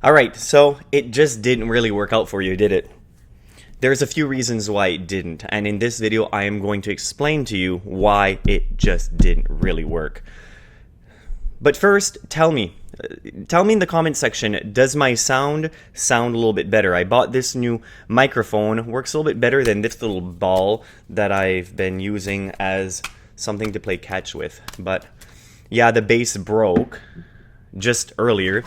Alright, so it just didn't really work out for you, did it? There's a few reasons why it didn't, and in this video I am going to explain to you why it just didn't really work. But first, tell me in the comment section, does my sound a little bit better? I bought this new microphone, works a little bit better than this little ball that I've been using as something to play catch with. But yeah, the bass broke just earlier.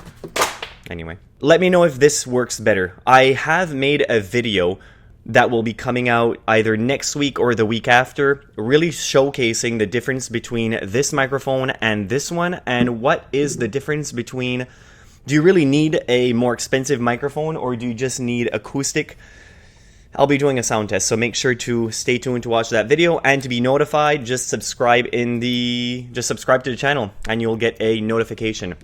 Anyway, let me know if this works better. I have made a video that will be coming out either next week or the week after, really showcasing the difference between this microphone and this one, and what is the difference between, do you really need a more expensive microphone or do you just need acoustic? I'll be doing a sound test, so make sure to stay tuned to watch that video, and to be notified, just subscribe to the channel and you'll get a notification.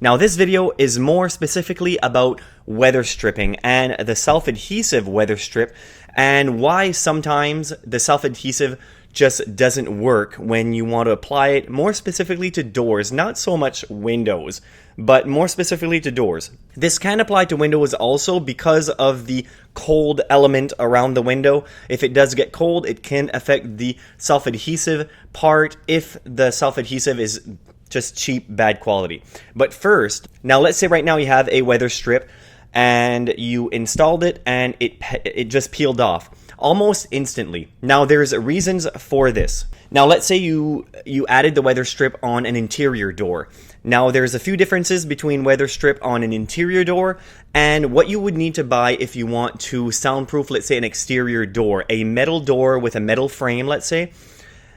Now this video is more specifically about weather stripping and the self-adhesive weather strip, and why sometimes the self-adhesive just doesn't work when you want to apply it more specifically to doors, not so much windows, but more specifically to doors. This can apply to windows also because of the cold element around the window. If it does get cold, it can affect the self-adhesive part if the self-adhesive is just cheap, bad quality. But first, now let's say right now you have a weather strip and you installed it and it just peeled off almost instantly. Now there's reasons for this. Now let's say you added the weather strip on an interior door. Now there's a few differences between weather strip on an interior door and what you would need to buy if you want to soundproof, let's say, an exterior door, a metal door with a metal frame, let's say.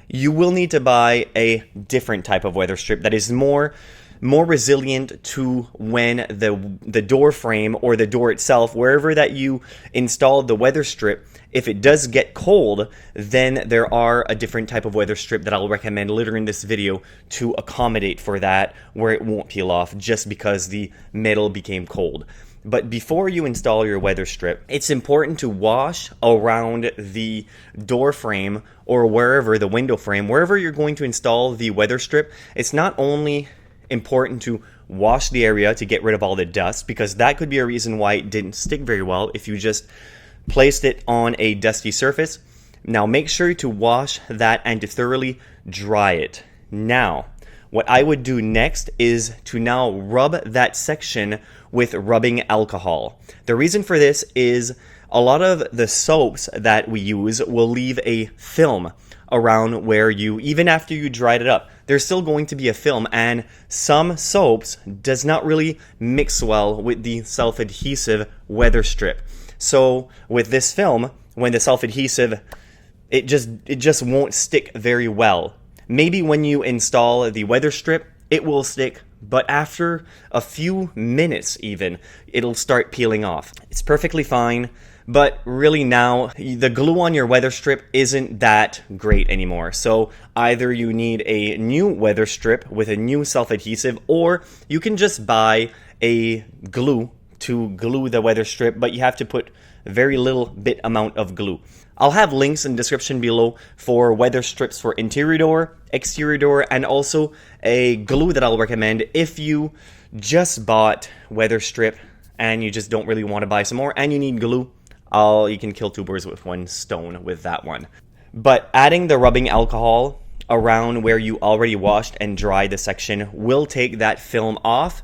You will need to buy a different type of weather strip that is more resilient to when the door frame or the door itself, wherever that you installed the weather strip, if it does get cold, then there are a different type of weather strip that I'll recommend later in this video to accommodate for that, where it won't peel off just because the metal became cold. But before you install your weather strip, it's important to wash around the door frame or wherever, the window frame, wherever you're going to install the weather strip. It's not only important to wash the area to get rid of all the dust, because that could be a reason why it didn't stick very well if you just placed it on a dusty surface. Now make sure to wash that and to thoroughly dry it. Now, what I would do next is to now rub that section with rubbing alcohol. The reason for this is a lot of the soaps that we use will leave a film around where even after you dried it up, there's still going to be a film, and some soaps does not really mix well with the self-adhesive weather strip. So with this film, when the self-adhesive, it just won't stick very well. Maybe when you install the weather strip, it will stick, but after a few minutes even, it'll start peeling off. It's perfectly fine, but really now, the glue on your weather strip isn't that great anymore. So either you need a new weather strip with a new self-adhesive, or you can just buy a glue to glue the weather strip, but you have to put a very little bit amount of glue. I'll have links in the description below for weather strips for interior door, exterior door, and also a glue that I'll recommend if you just bought weather strip and you just don't really want to buy some more and you need glue. You can kill two birds with one stone with that one. But adding the rubbing alcohol around where you already washed and dried the section will take that film off.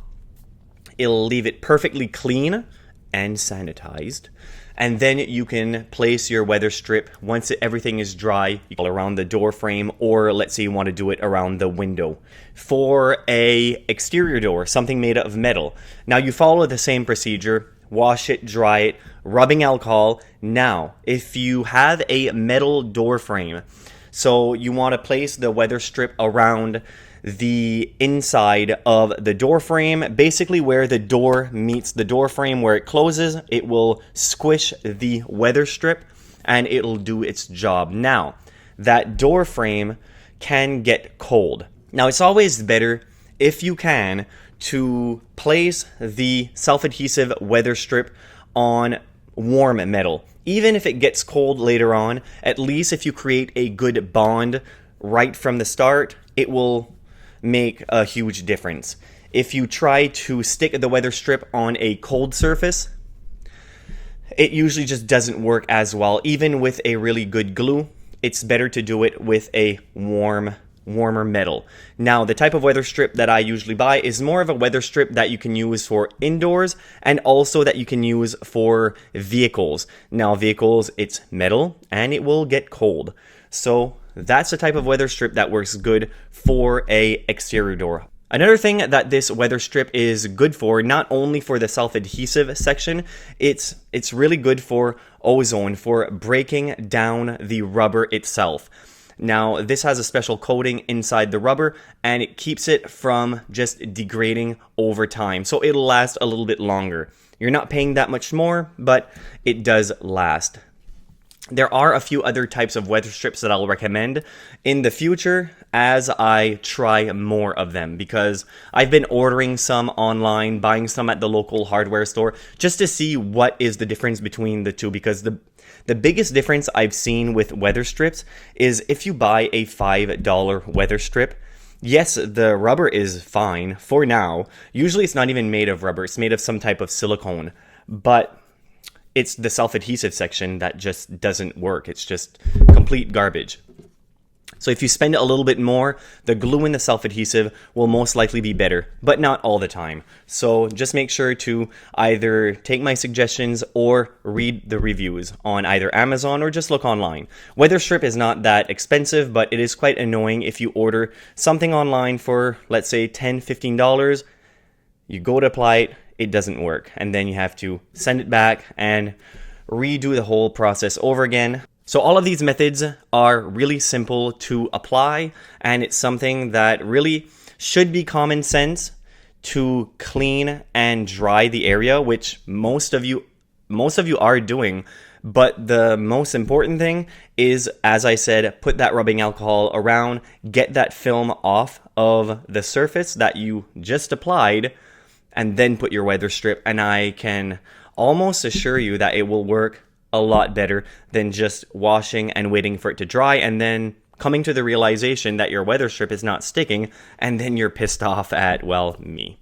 It'll leave it perfectly clean and sanitized. And then you can place your weather strip once everything is dry around the door frame, or let's say you want to do it around the window. For a exterior door, something made of metal, now you follow the same procedure. Wash it, dry it, rubbing alcohol. Now, if you have a metal door frame, so you want to place the weather strip around the inside of the door frame, basically where the door meets the door frame, where it closes, it will squish the weather strip and it'll do its job. Now, that door frame can get cold. Now, it's always better, if you can, to place the self-adhesive weather strip on warm metal. Even if it gets cold later on, at least if you create a good bond right from the start, it will make a huge difference. if you try to stick the weather strip on a cold surface, it usually just doesn't work as well. Even with a really good glue, it's better to do it with a warmer metal. Now, the type of weather strip that I usually buy is more of a weather strip that you can use for indoors and also that you can use for vehicles. Now, vehicles, it's metal and it will get cold. So that's the type of weather strip that works good for a exterior door. Another thing that this weather strip is good for, not only for the self-adhesive section, it's really good for ozone, for breaking down the rubber itself. Now, this has a special coating inside the rubber and it keeps it from just degrading over time. So it'll last a little bit longer. You're not paying that much more, but it does last. There are a few other types of weather strips that I'll recommend in the future as I try more of them, because I've been ordering some online, buying some at the local hardware store just to see what is the difference between the two, because the biggest difference I've seen with weather strips is if you buy a $5 weather strip, yes, the rubber is fine for now. Usually it's not even made of rubber, it's made of some type of silicone, but it's the self-adhesive section that just doesn't work. It's just complete garbage. So if you spend a little bit more, the glue and the self-adhesive will most likely be better, but not all the time. So just make sure to either take my suggestions or read the reviews on either Amazon or just look online. Weather strip is not that expensive, but it is quite annoying if you order something online for, let's say, $10, $15. You go to apply it, it doesn't work, and then you have to send it back and redo the whole process over again. So all of these methods are really simple to apply, and it's something that really should be common sense to clean and dry the area, which most of you are doing. But the most important thing is, as I said, put that rubbing alcohol around, get that film off of the surface that you just applied, and then put your weather strip, and I can almost assure you that it will work a lot better than just washing and waiting for it to dry and then coming to the realization that your weather strip is not sticking, and then you're pissed off at, well, me.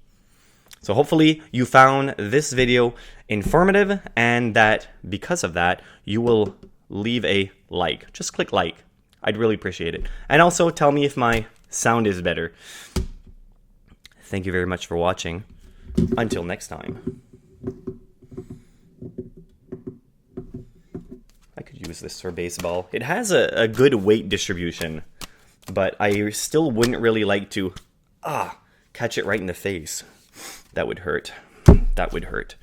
So hopefully you found this video informative, and that because of that, you will leave a like. Just click like. I'd really appreciate it. And also tell me if my sound is better. Thank you very much for watching. Until next time. I could use this for baseball. It has a good weight distribution, but I still wouldn't really like to catch it right in the face. That would hurt. That would hurt.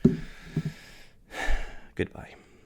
Goodbye.